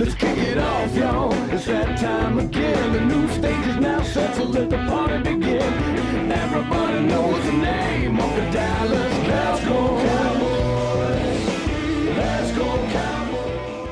Let's kick it off, y'all. It's that time again. The new stage is now set, so let the party begin. Everybody knows the name of the Dallas Cowboys. Let's go Cowboys.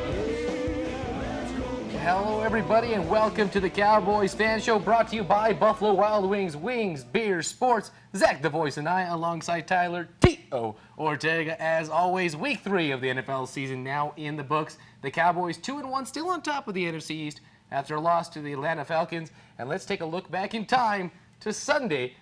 Let's go Cowboys. Hello, everybody, and welcome to the Cowboys Fan Show, brought to you by Buffalo Wild Wings, Wings, Beer, Sports. Zach the Voice and I, alongside Tyler T.O. Ortega. As always, Week 3 of the NFL season now in the books. The Cowboys 2-1, still on top of the NFC East after a loss to the Atlanta Falcons. And let's take a look back in time to Sunday.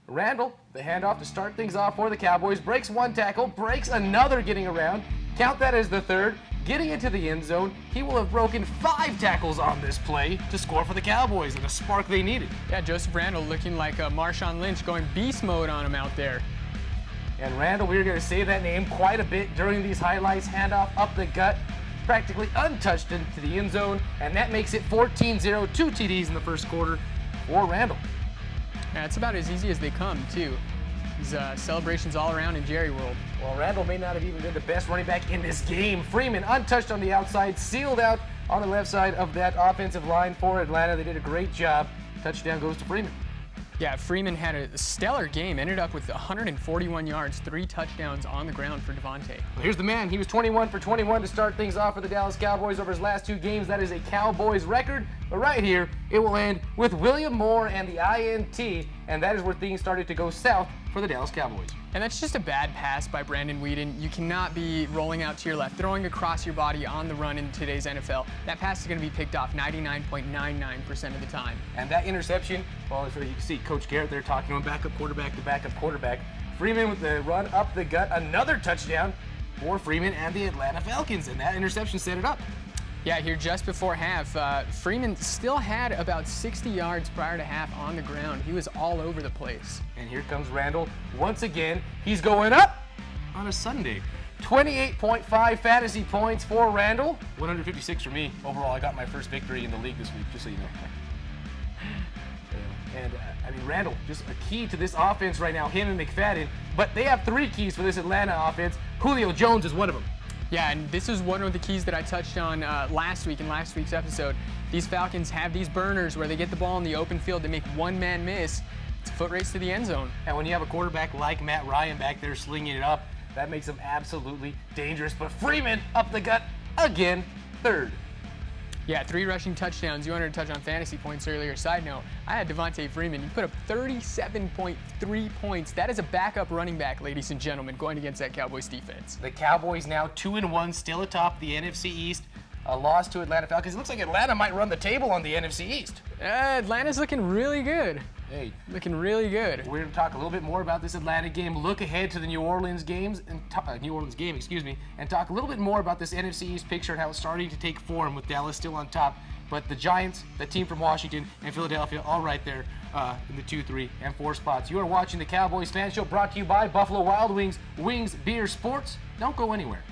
Randall, the handoff to start things off for the Cowboys, breaks one tackle, breaks another getting around. Count that as the third. Getting into the end zone, he will have broken 5 tackles on this play to score for the Cowboys and the spark they needed. Yeah, Joseph Randall looking like Marshawn Lynch going beast mode on him out there. And Randall, we're going to say that name quite a bit during these highlights. Handoff up the gut, practically untouched into the end zone, and that makes it 14-0, 2 TDs in the first quarter for Randall. Yeah, it's about as easy as they come, too. These celebrations all around in Jerry World. Well, Randall may not have even been the best running back in this game. Freeman, untouched on the outside, sealed out on the left side of that offensive line for Atlanta. They did a great job. Touchdown goes to Freeman. Yeah, Freeman had a stellar game, ended up with 141 yards, 3 touchdowns on the ground for Devontae. Well, here's the man. He was 21 for 21 to start things off for the Dallas Cowboys over his last 2 games. That is a Cowboys record. But right here, it will end with William Moore and the INT, and that is where things started to go south for the Dallas Cowboys. And that's just a bad pass by Brandon Weeden. You cannot be rolling out to your left, throwing across your body on the run in today's NFL. That pass is going to be picked off 99.99% of the time. And that interception, well, so you can see Coach Garrett there talking to him, backup quarterback to backup quarterback. Freeman with the run up the gut, another touchdown for Freeman and the Atlanta Falcons, and that interception set it up. Yeah, here just before half, Freeman still had about 60 yards prior to half on the ground. He was all over the place. And here comes Randall once again. He's going up on a Sunday. 28.5 fantasy points for Randall. 156 for me. Overall, I got my first victory in the league this week, just so you know. And, Randall, just a key to this offense right now, him and McFadden. But they have 3 keys for this Atlanta offense. Julio Jones is one of them. Yeah, and this is one of the keys that I touched on last week in last week's episode. These Falcons have these burners where they get the ball in the open field, they make one man miss. It's a foot race to the end zone. And when you have a quarterback like Matt Ryan back there slinging it up, that makes him absolutely dangerous. But Freeman up the gut again, third. Yeah, 3 rushing touchdowns. You wanted to touch on fantasy points earlier. Side note, I had Devontae Freeman. He put up 37.3 points. That is a backup running back, ladies and gentlemen, going against that Cowboys defense. The Cowboys now 2-1, still atop the NFC East. A loss to Atlanta Falcons. It looks like Atlanta might run the table on the NFC East. Atlanta's looking really good. Hey, looking really good. We're going to talk a little bit more about this Atlanta game. Look ahead to the New Orleans game, and talk a little bit more about this NFC East picture and how it's starting to take form with Dallas still on top. But the Giants, the team from Washington, and Philadelphia, all right there in the 2, 3, and 4 spots. You are watching the Cowboys Fan Show, brought to you by Buffalo Wild Wings, Wings, Beer, Sports. Don't go anywhere.